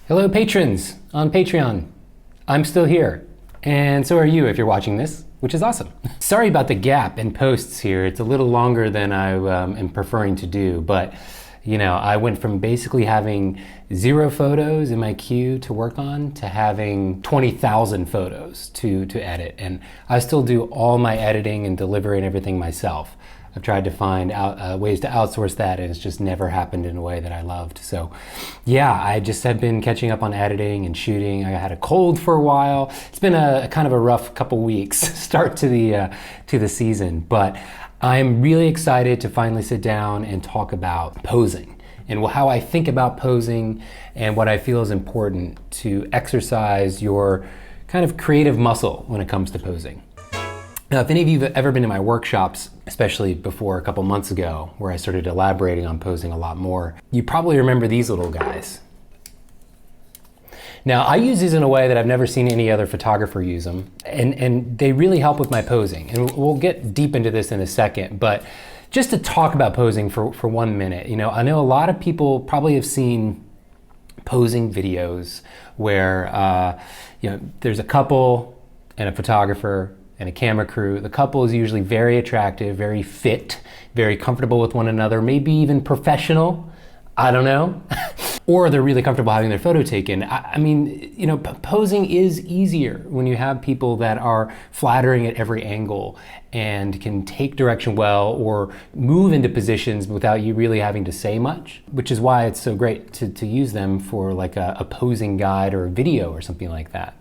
Hello patrons on Patreon. I'm still here, and so are you if you're watching this, which is awesome. Sorry about the gap in posts here. It's a little longer than I am preferring to do, but you know, I went from basically having 0 photos in my queue to work on to having 20,000 photos to edit, and I still do all my editing and delivery and everything myself. I've tried to find ways to outsource that, and it's just never happened in a way that I loved. So yeah, I just have been catching up on editing and shooting. I had a cold for a while. It's been a kind of a rough couple weeks start to the season, but I'm really excited to finally sit down and talk about posing and how I think about posing and what I feel is important to exercise your kind of creative muscle when it comes to posing. Now, if any of you have ever been to my workshops, especially before a couple months ago, where I started elaborating on posing a lot more, you probably remember these little guys. Now, I use these in a way that I've never seen any other photographer use them, and they really help with my posing. And we'll get deep into this in a second, but just to talk about posing for 1 minute, you know, I know a lot of people probably have seen posing videos where, you know, there's a couple and a photographer and a camera crew. The couple is usually very attractive, very fit, very comfortable with one another, maybe even professional, I don't know. Or they're really comfortable having their photo taken. I mean, you know, posing is easier when you have people that are flattering at every angle and can take direction well or move into positions without you really having to say much, which is why it's so great to use them for like a posing guide or a video or something like that.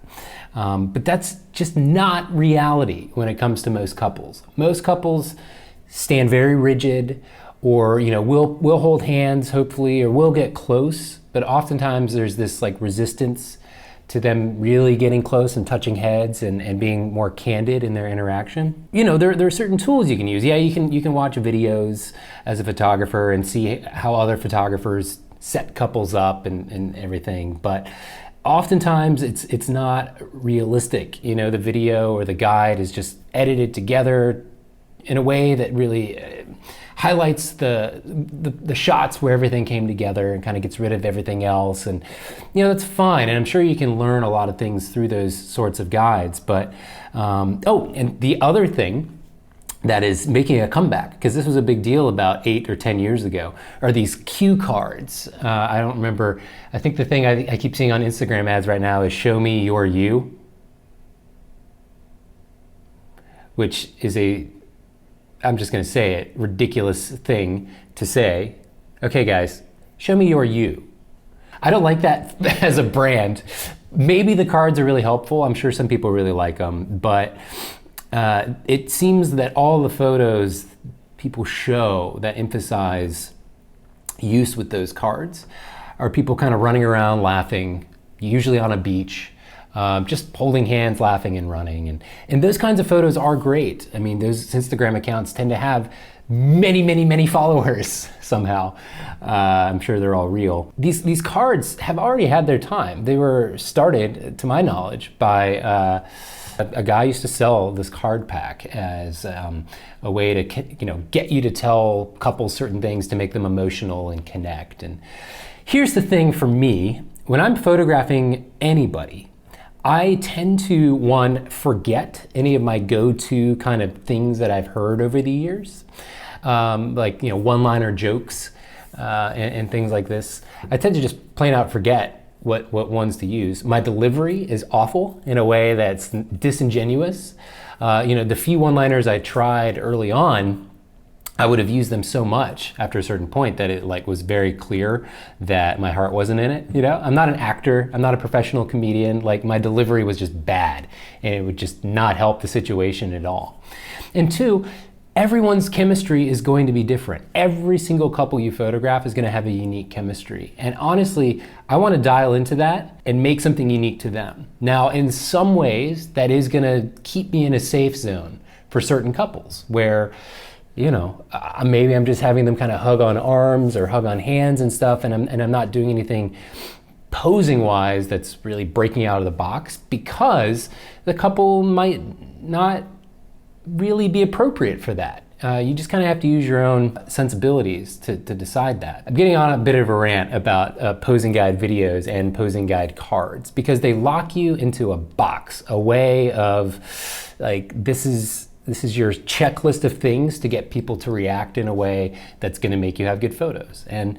But that's just not reality when it comes to most couples. Most couples stand very rigid, or you know, we'll hold hands hopefully, or we'll get close, but oftentimes there's this like resistance to them really getting close and touching heads and being more candid in their interaction. You know, there are certain tools you can use. Yeah, you can watch videos as a photographer and see how other photographers set couples up and everything, but oftentimes it's not realistic. You know, the video or the guide is just edited together in a way that really highlights the shots where everything came together and kind of gets rid of everything else. And you know, that's fine. And I'm sure you can learn a lot of things through those sorts of guides. But oh, and the other thing that is making a comeback, because this was a big deal about 8 or 10 years ago, are these cue cards. I don't remember, I think the thing I keep seeing on Instagram ads right now is show me your you, which is I'm just gonna say it, ridiculous thing to say. Okay guys, show me your you. I don't like that as a brand. Maybe the cards are really helpful. I'm sure some people really like them, but it seems that all the photos people show that emphasize use with those cards are people kind of running around laughing, usually on a beach, just holding hands, laughing and running. And those kinds of photos are great. I mean, those Instagram accounts tend to have many followers somehow. I'm sure they're all real. These cards have already had their time. They were started, to my knowledge, by a guy used to sell this card pack as a way to, you know, get you to tell couples certain things to make them emotional and connect. And here's the thing for me, when I'm photographing anybody, I tend to, one, forget any of my go-to kind of things that I've heard over the years, like, you know, one-liner jokes and things like this. I tend to just plain out forget what ones to use. My delivery is awful in a way that's disingenuous. You know, the few one-liners I tried early on, I would have used them so much after a certain point that it like was very clear that my heart wasn't in it. You know, I'm not an actor, I'm not a professional comedian. Like, my delivery was just bad and it would just not help the situation at all. And two, everyone's chemistry is going to be different. Every single couple you photograph is going to have a unique chemistry. And honestly, I want to dial into that and make something unique to them. Now, in some ways, that is going to keep me in a safe zone for certain couples where, you know, maybe I'm just having them kind of hug on arms or hug on hands and stuff, and I'm not doing anything posing wise that's really breaking out of the box, because the couple might not really be appropriate for that. You just kind of have to use your own sensibilities to decide that. I'm getting on a bit of a rant about posing guide videos and posing guide cards because they lock you into a box, a way of like, this is your checklist of things to get people to react in a way that's going to make you have good photos. And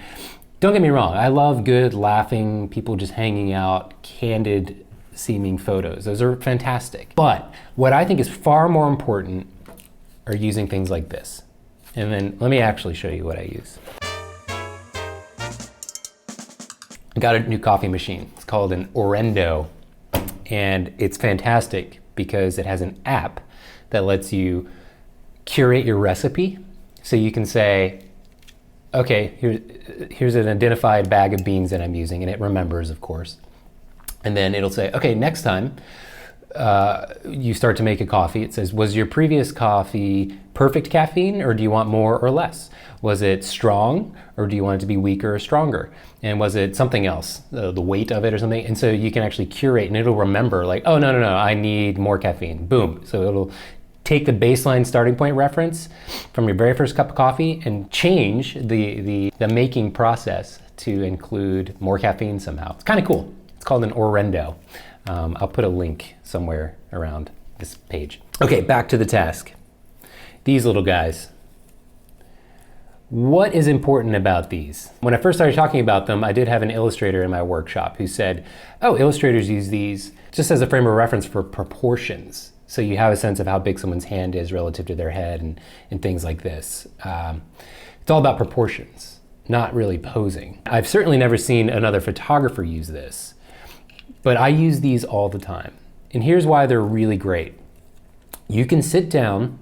don't get me wrong, I love good, laughing, people just hanging out, candid seeming photos. Those are fantastic. But what I think is far more important are using things like this. And then let me actually show you what I use. I got a new coffee machine. It's called an Orendo. And it's fantastic because it has an app that lets you curate your recipe. So you can say, okay, here's an identified bag of beans that I'm using, and it remembers, of course. And then it'll say, okay, next time you start to make a coffee, it says, was your previous coffee perfect caffeine, or do you want more or less? Was it strong, or do you want it to be weaker or stronger? And was it something else, the weight of it or something? And so you can actually curate, and it'll remember like, oh, no, I need more caffeine, boom. So it'll take the baseline starting point reference from your very first cup of coffee and change the making process to include more caffeine somehow. It's kind of cool. It's called an Orendo. I'll put a link somewhere around this page. Okay, back to the task. These little guys. What is important about these? When I first started talking about them, I did have an illustrator in my workshop who said, oh, illustrators use these just as a frame of reference for proportions. So you have a sense of how big someone's hand is relative to their head and things like this. It's all about proportions, not really posing. I've certainly never seen another photographer use this, but I use these all the time. And here's why they're really great. You can sit down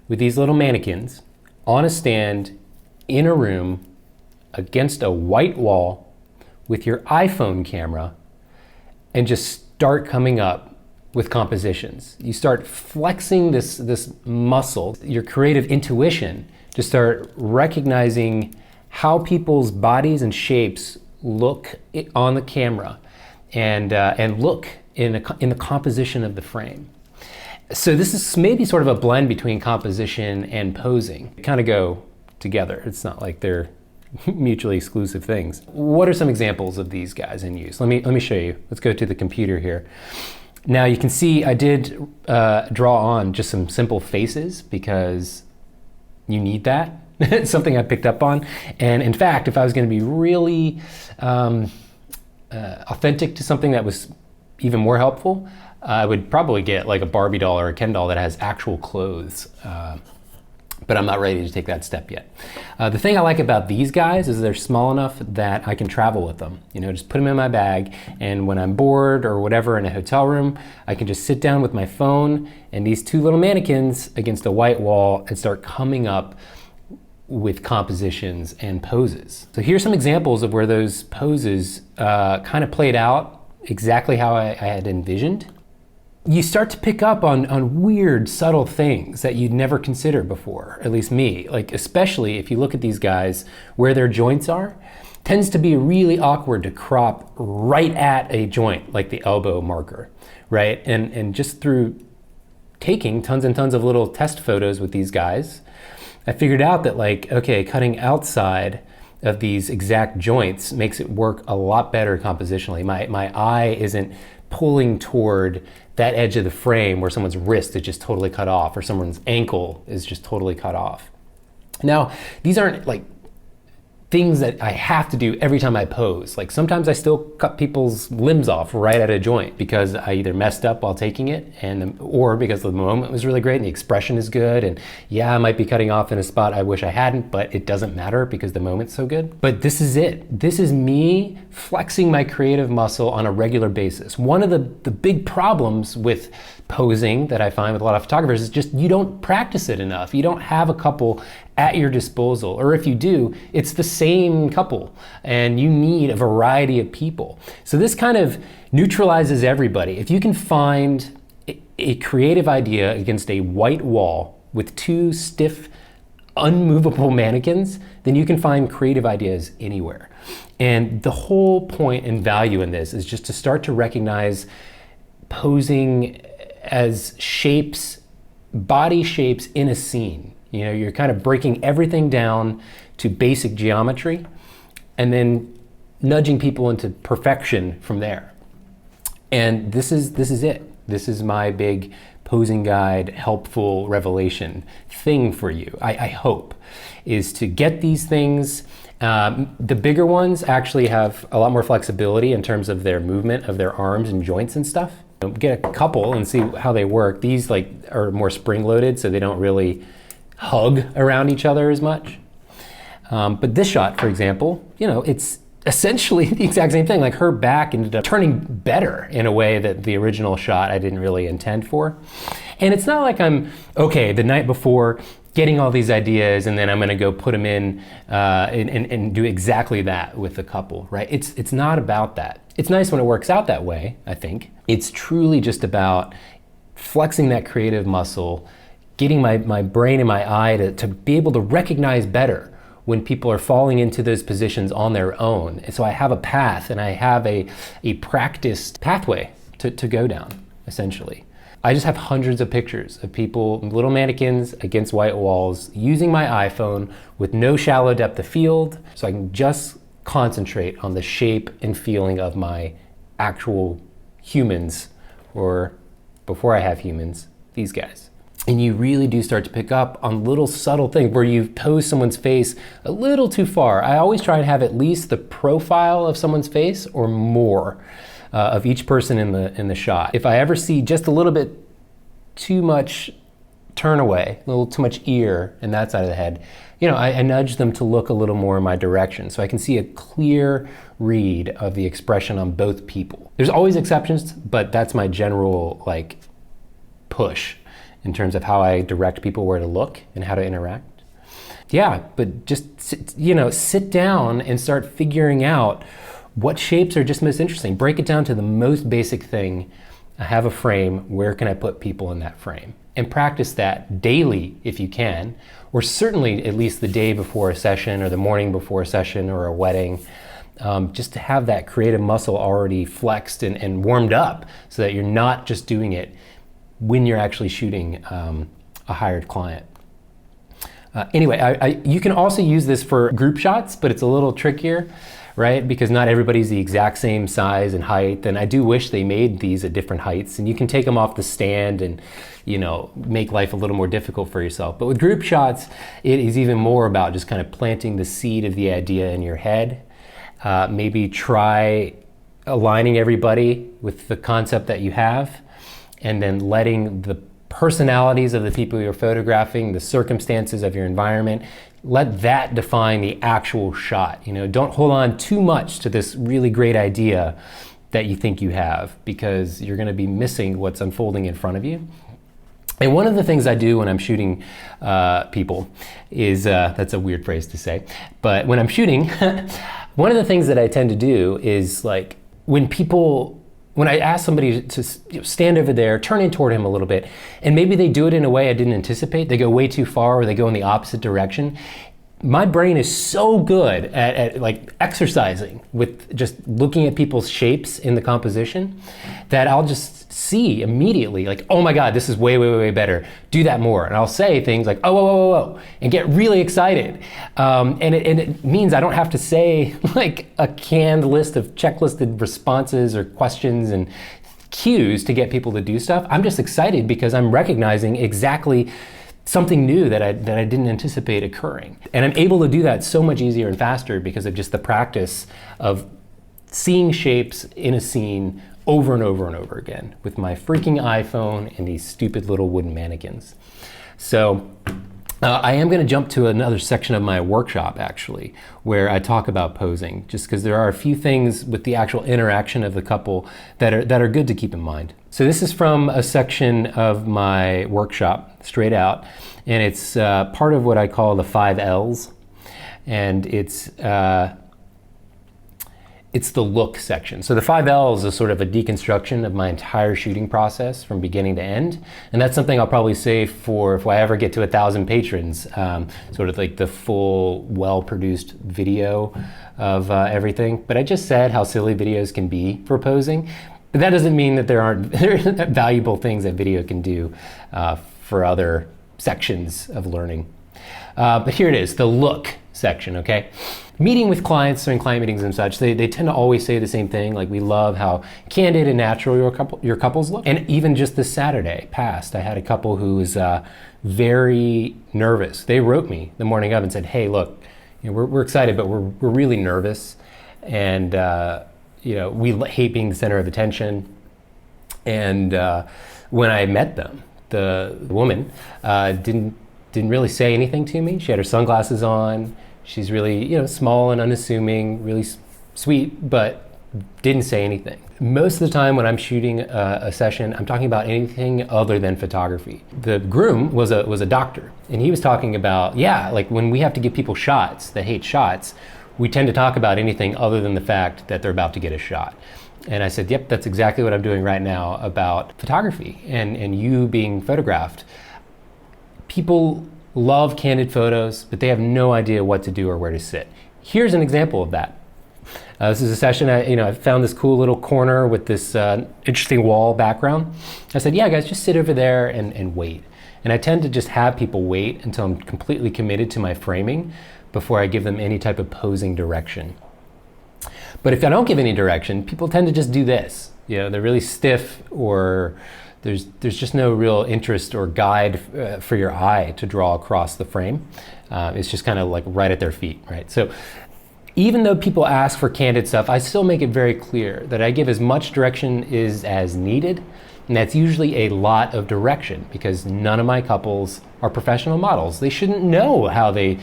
with these little mannequins on a stand in a room against a white wall with your iPhone camera and just start coming up with compositions. You start flexing this muscle, your creative intuition, to start recognizing how people's bodies and shapes look on the camera and look in the composition of the frame. So this is maybe sort of a blend between composition and posing. They kind of go together. It's not like they're mutually exclusive things. What are some examples of these guys in use? Let me show you. Let's go to the computer here. Now you can see I did draw on just some simple faces because you need that. It's something I picked up on. And in fact, if I was going to be really authentic to something that was even more helpful, I would probably get like a Barbie doll or a Ken doll that has actual clothes. But I'm not ready to take that step yet. The thing I like about these guys is they're small enough that I can travel with them. You know, just put them in my bag, and when I'm bored or whatever in a hotel room, I can just sit down with my phone and these two little mannequins against a white wall and start coming up with compositions and poses. So here's some examples of where those poses kind of played out exactly how I had envisioned. You start to pick up on weird, subtle things that you'd never considered before, at least me. Like, especially if you look at these guys, where their joints are, tends to be really awkward to crop right at a joint, like the elbow marker, right? And just through taking tons and tons of little test photos with these guys, I figured out that like, okay, cutting outside of these exact joints makes it work a lot better compositionally. My eye isn't pulling toward that edge of the frame where someone's wrist is just totally cut off or someone's ankle is just totally cut off. Now, these aren't like things that I have to do every time I pose. Like sometimes I still cut people's limbs off right at a joint because I either messed up while taking it or because the moment was really great and the expression is good. And yeah, I might be cutting off in a spot I wish I hadn't, but it doesn't matter because the moment's so good. But this is it. This is me flexing my creative muscle on a regular basis. One of the big problems with posing that I find with a lot of photographers is just you don't practice it enough. You don't have a couple at your disposal, or if you do, it's the same couple and you need a variety of people. So this kind of neutralizes everybody. If you can find a creative idea against a white wall with two stiff, unmovable mannequins, then you can find creative ideas anywhere. And the whole point and value in this is just to start to recognize posing as shapes, body shapes in a scene. You know, you're kind of breaking everything down to basic geometry and then nudging people into perfection from there. And this is it. This is my big posing guide, helpful revelation thing for you, I hope, is to get these things. The bigger ones actually have a lot more flexibility in terms of their movement of their arms and joints and stuff. Get a couple and see how they work. These like are more spring-loaded, so they don't really hug around each other as much. But this shot, for example, you know, it's essentially the exact same thing. Like her back ended up turning better in a way that the original shot I didn't really intend for. And it's not like I'm, okay, the night before getting all these ideas and then I'm gonna go put them in and do exactly that with the couple, right? It's not about that. It's nice when it works out that way, I think. It's truly just about flexing that creative muscle, getting my brain and my eye to be able to recognize better when people are falling into those positions on their own. And so I have a path and I have a practiced pathway to go down, essentially. I just have hundreds of pictures of people, little mannequins against white walls, using my iPhone with no shallow depth of field, so I can just concentrate on the shape and feeling of my actual humans, or before I have humans, these guys. And you really do start to pick up on little subtle things where you pose someone's face a little too far. I always try and have at least the profile of someone's face or more of each person in the shot. If I ever see just a little bit too much turn away, a little too much ear in that side of the head, you know, I nudge them to look a little more in my direction so I can see a clear read of the expression on both people. There's always exceptions, but that's my general like push in terms of how I direct people where to look and how to interact. Yeah, but just sit down and start figuring out what shapes are just most interesting. Break it down to the most basic thing. I have a frame, where can I put people in that frame? And practice that daily if you can, or certainly at least the day before a session or the morning before a session or a wedding, just to have that creative muscle already flexed and warmed up so that you're not just doing it when you're actually shooting a hired client. Anyway, you can also use this for group shots, but it's a little trickier, right? Because not everybody's the exact same size and height, and I do wish they made these at different heights, and you can take them off the stand and, you know, make life a little more difficult for yourself. But with group shots, it is even more about just kind of planting the seed of the idea in your head. Maybe try aligning everybody with the concept that you have, and then letting the personalities of the people you're photographing, the circumstances of your environment, let that define the actual shot. You know, don't hold on too much to this really great idea that you think you have, because you're gonna be missing what's unfolding in front of you. And one of the things I do when I'm shooting people is, that's a weird phrase to say, but when I'm shooting, one of the things that I tend to do is like when I ask somebody to stand over there, turn in toward him a little bit, and maybe they do it in a way I didn't anticipate, they go way too far or they go in the opposite direction, my brain is so good at like exercising with just looking at people's shapes in the composition that I'll just see immediately like, oh my God, this is way, way, way better. Do that more. And I'll say things like, oh, whoa, whoa, whoa, whoa, and get really excited. And it means I don't have to say like a canned list of checklisted responses or questions and cues to get people to do stuff. I'm just excited because I'm recognizing exactly something new that I didn't anticipate occurring. And I'm able to do that so much easier and faster because of just the practice of seeing shapes in a scene over and over and over again with my freaking iPhone and these stupid little wooden mannequins. So I am going to jump to another section of my workshop actually, where I talk about posing, just because there are a few things with the actual interaction of the couple that are good to keep in mind. So this is from a section of my workshop, straight out, and it's part of what I call the 5 L's, and it's the look section. So the 5 L's is sort of a deconstruction of my entire shooting process from beginning to end. And that's something I'll probably say for if I ever get to 1,000 patrons, sort of like the full, well-produced video of everything. But I just said how silly videos can be for posing. But that doesn't mean that there aren't valuable things that video can do for other sections of learning. But here it is, the look section, okay? Meeting with clients during client meetings and such, they tend to always say the same thing, like we love how candid and natural your couples look. And even just this Saturday past, I had a couple who was very nervous. They wrote me the morning of and said, hey, look, we're excited, but we're really nervous. And we hate being the center of attention. And when I met them, the woman didn't really say anything to me. She had her sunglasses on. She's really, small and unassuming, really sweet, but didn't say anything. Most of the time when I'm shooting a session, I'm talking about anything other than photography. The groom was a doctor, and he was talking about, like when we have to give people shots that hate shots, we tend to talk about anything other than the fact that they're about to get a shot. And I said, yep, that's exactly what I'm doing right now about photography and you being photographed. People love candid photos, but they have no idea what to do or where to sit. Here's an example of that. This is a session, I found this cool little corner with this interesting wall background. I said, yeah, guys, just sit over there and wait. And I tend to just have people wait until I'm completely committed to my framing before I give them any type of posing direction. But if I don't give any direction, people tend to just do this. They're really stiff, or there's just no real interest or guide for your eye to draw across the frame. It's just kind of like right at their feet, right? So even though people ask for candid stuff, I still make it very clear that I give as much direction as needed, and that's usually a lot of direction because none of my couples are professional models. They shouldn't know how they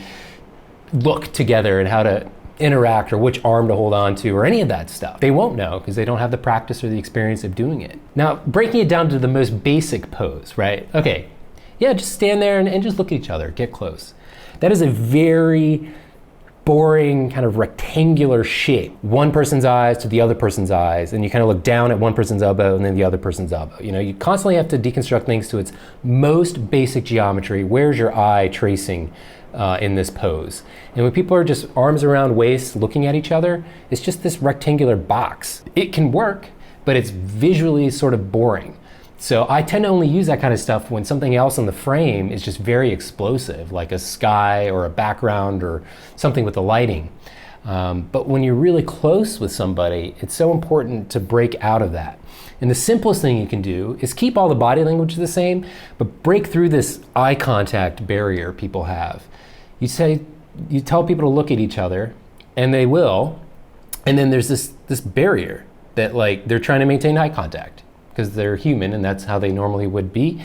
look together and how to interact or which arm to hold on to or any of that stuff. They won't know because they don't have the practice or the experience of doing it. Now, breaking it down to the most basic pose, right? Okay, just stand there and just look at each other, get close. That is a very boring kind of rectangular shape. One person's eyes to the other person's eyes, and you kind of look down at one person's elbow and then the other person's elbow. You constantly have to deconstruct things to its most basic geometry. Where's your eye tracing in this pose? And when people are just arms around waist looking at each other, it's just this rectangular box. It can work, but it's visually sort of boring. So I tend to only use that kind of stuff when something else in the frame is just very explosive, like a sky or a background or something with the lighting. But when you're really close with somebody, it's so important to break out of that. And the simplest thing you can do is keep all the body language the same, but break through this eye contact barrier people have. You tell people to look at each other, and they will, and then there's this barrier that they're trying to maintain eye contact because they're human and that's how they normally would be.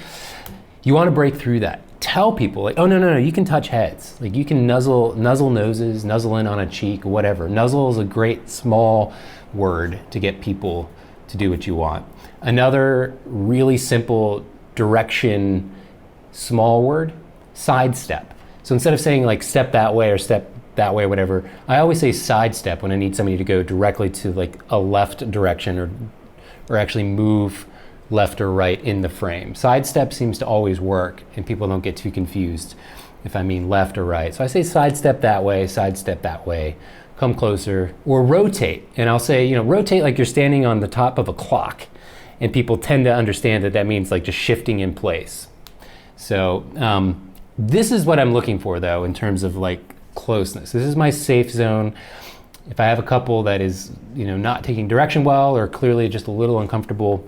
You want to break through that. Tell people oh no, you can touch heads. You can nuzzle noses, nuzzle in on a cheek, whatever. Nuzzle is a great small word to get people to do what you want. Another really simple direction small word, sidestep. So instead of saying step that way or step that way or whatever, I always say sidestep when I need somebody to go directly to a left direction or actually move left or right in the frame. Sidestep seems to always work and people don't get too confused if I mean left or right. So I say sidestep that way, come closer, or rotate. And I'll say, rotate like you're standing on the top of a clock. And people tend to understand that means just shifting in place. So this is what I'm looking for though in terms of closeness. This is my safe zone. If I have a couple that is not taking direction well or clearly just a little uncomfortable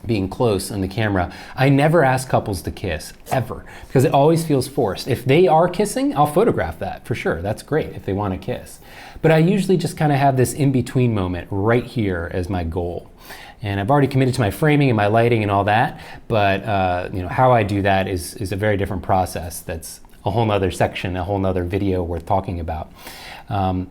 being close on the camera, I never ask couples to kiss, ever, because it always feels forced. If they are kissing, I'll photograph that for sure. That's great if they want to kiss. But I usually just kind of have this in-between moment right here as my goal. And I've already committed to my framing and my lighting and all that, but how I do that is a very different process. That's a whole nother section, a whole nother video worth talking about. Aside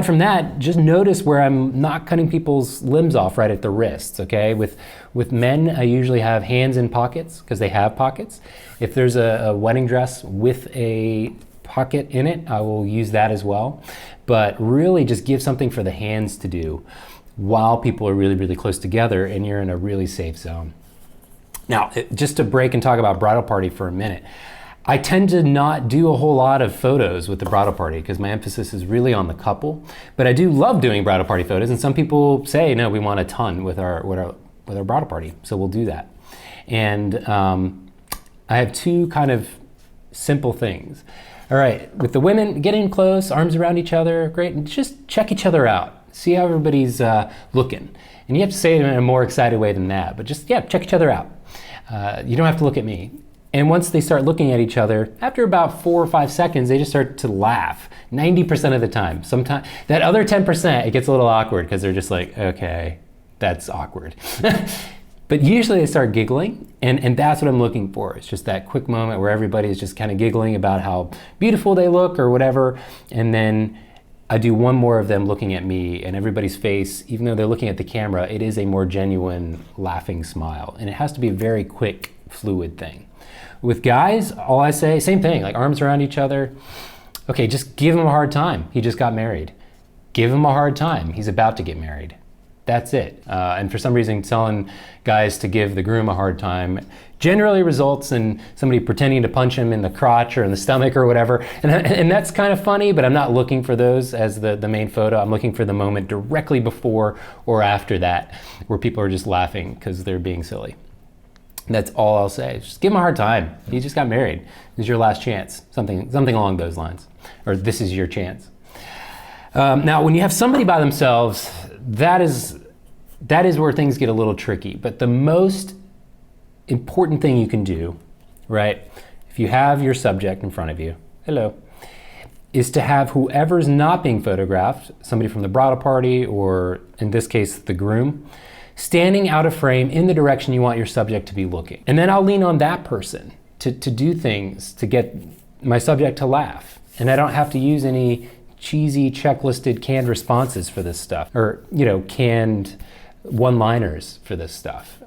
from that, just notice where I'm not cutting people's limbs off right at the wrists, okay? With men, I usually have hands in pockets because they have pockets. If there's a wedding dress with a pocket in it, I will use that as well. But really just give something for the hands to do while people are really, really close together and you're in a really safe zone. Now, just to break and talk about bridal party for a minute, I tend to not do a whole lot of photos with the bridal party because my emphasis is really on the couple. But I do love doing bridal party photos, and some people say, no, we want a ton with our bridal party, so we'll do that. And I have two kind of simple things. All right, with the women, get in close, arms around each other, great, and just check each other out. See how everybody's looking. And you have to say it in a more excited way than that, but just, yeah, check each other out. You don't have to look at me. And once they start looking at each other, after about 4 or 5 seconds, they just start to laugh 90% of the time. Sometimes that other 10%, it gets a little awkward because they're just like, okay, that's awkward. But usually they start giggling, and that's what I'm looking for. It's just that quick moment where everybody is just kind of giggling about how beautiful they look or whatever, and then I do one more of them looking at me, and everybody's face, even though they're looking at the camera, it is a more genuine laughing smile, and it has to be a very quick, fluid thing. With guys, all I say, same thing, like arms around each other. Okay, just give him a hard time. He just got married. Give him a hard time. He's about to get married. That's it. And for some reason, telling guys to give the groom a hard time generally results in somebody pretending to punch him in the crotch or in the stomach or whatever. And that's kind of funny, but I'm not looking for those as the main photo. I'm looking for the moment directly before or after that where people are just laughing because they're being silly. That's all I'll say. Just give him a hard time. He just got married. This is your last chance. Something along those lines. Or this is your chance. Now, when you have somebody by themselves, that is where things get a little tricky. But the most important thing you can do, right, if you have your subject in front of you, hello, is to have whoever's not being photographed, somebody from the bridal party, or in this case, the groom, standing out of frame in the direction you want your subject to be looking. And then I'll lean on that person to do things to get my subject to laugh. And I don't have to use any cheesy checklisted canned responses for this stuff, or canned one-liners for this stuff.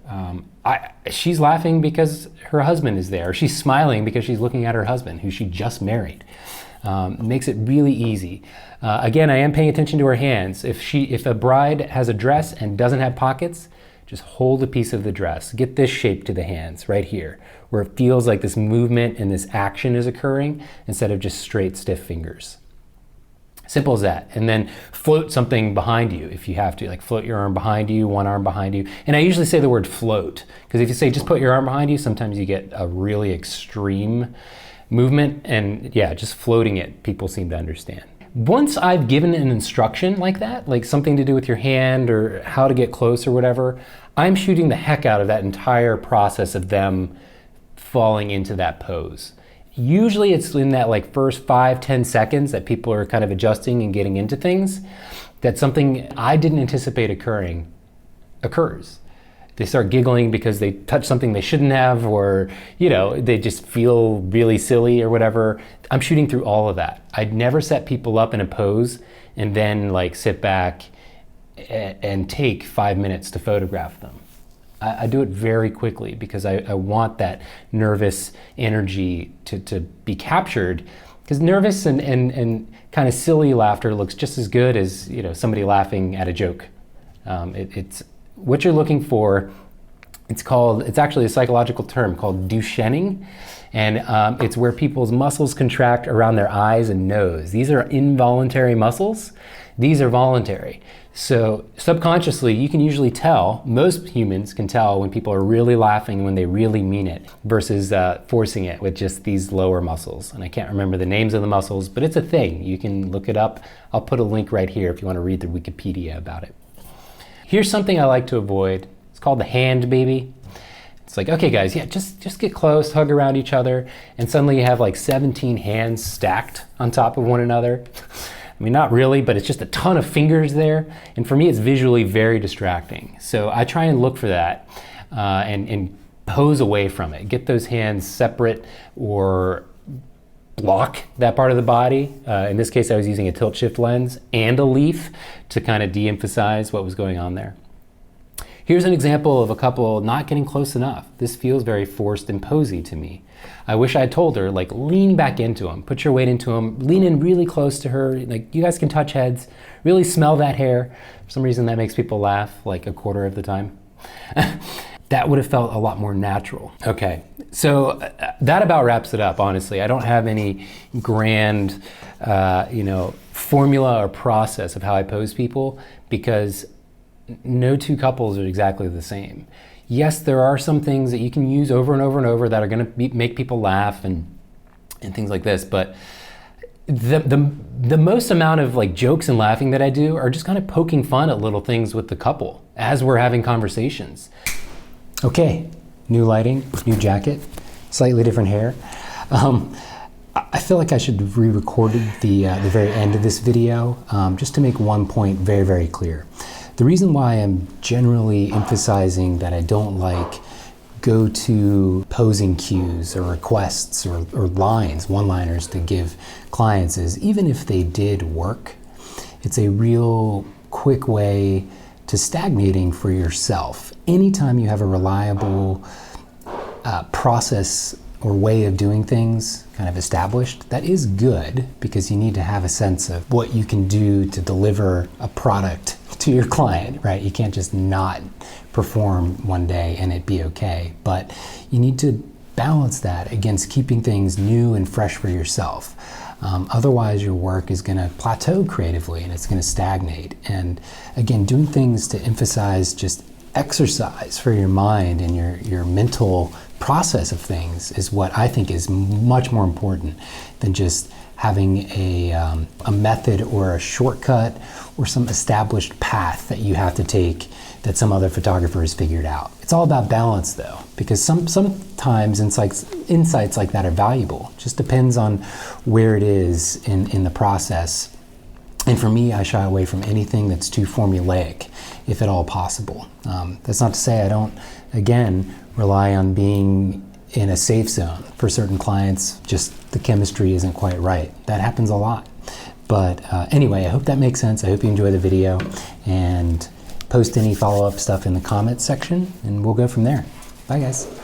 She's laughing because her husband is there, or she's smiling because she's looking at her husband, who she just married. Makes it really easy. Again, I am paying attention to her hands. If a bride has a dress and doesn't have pockets, just hold a piece of the dress. Get this shape to the hands right here, where it feels like this movement and this action is occurring instead of just straight, stiff fingers. Simple as that. And then float something behind you if you have to, like float your arm behind you, one arm behind you. And I usually say the word float, because if you say just put your arm behind you, sometimes you get a really extreme movement, and yeah, just floating it, people seem to understand. Once I've given an instruction like that, like something to do with your hand or how to get close or whatever, I'm shooting the heck out of that entire process of them falling into that pose. Usually it's in that like first 5-10 seconds that people are kind of adjusting and getting into things, that something I didn't anticipate occurring occurs. They start giggling because they touch something they shouldn't have, or they just feel really silly or whatever. I'm shooting through all of that. I'd never set people up in a pose and then like sit back and take 5 minutes to photograph them. I do it very quickly because I want that nervous energy to be captured, because nervous and kind of silly laughter looks just as good as somebody laughing at a joke. It's what you're looking for. It's actually a psychological term called Duchenning, and it's where people's muscles contract around their eyes and nose. These are involuntary muscles. These are voluntary. So subconsciously, you can usually tell, most humans can tell when people are really laughing when they really mean it versus forcing it with just these lower muscles. And I can't remember the names of the muscles, but it's a thing. You can look it up. I'll put a link right here if you want to read the Wikipedia about it. Here's something I like to avoid. It's called the hand baby. It's like, okay guys, yeah, just get close, hug around each other, and suddenly you have like 17 hands stacked on top of one another. I mean, not really, but it's just a ton of fingers there. And for me, it's visually very distracting. So I try and look for that and pose away from it. Get those hands separate or block that part of the body. In this case, I was using a tilt shift lens and a leaf to kind of de-emphasize what was going on there. Here's an example of a couple not getting close enough. This feels very forced and posy to me. I wish I had told her, like, lean back into him, put your weight into him, lean in really close to her. Like, you guys can touch heads, really smell that hair. For some reason that makes people laugh like a quarter of the time. That would have felt a lot more natural. Okay, so that about wraps it up, honestly. I don't have any grand, formula or process of how I pose people, because no two couples are exactly the same. Yes, there are some things that you can use over and over and over that are going to make people laugh and and things like this. But the most amount of like jokes and laughing that I do are just kind of poking fun at little things with the couple as we're having conversations. Okay, new lighting, new jacket, slightly different hair. I feel like I should have re-recorded the very end of this video just to make one point very, very clear. The reason why I'm generally emphasizing that I don't like go-to posing cues or requests or lines, one-liners to give clients is even if they did work, it's a real quick way to stagnating for yourself. Anytime you have a reliable process or way of doing things kind of established, that is good because you need to have a sense of what you can do to deliver a product to your client, right? You can't just not perform one day and it be okay, but you need to balance that against keeping things new and fresh for yourself. Otherwise your work is gonna plateau creatively and it's gonna stagnate. And again, doing things to emphasize just exercise for your mind and your mental process of things is what I think is much more important than just having a method or a shortcut or some established path that you have to take that some other photographer has figured out. It's all about balance though, because sometimes insights like that are valuable. It just depends on where it is in the process. And for me, I shy away from anything that's too formulaic, if at all possible. That's not to say I don't, again, rely on being in a safe zone. For certain clients, just the chemistry isn't quite right. That happens a lot. But anyway, I hope that makes sense. I hope you enjoy the video, and post any follow-up stuff in the comments section, and we'll go from there. Bye, guys.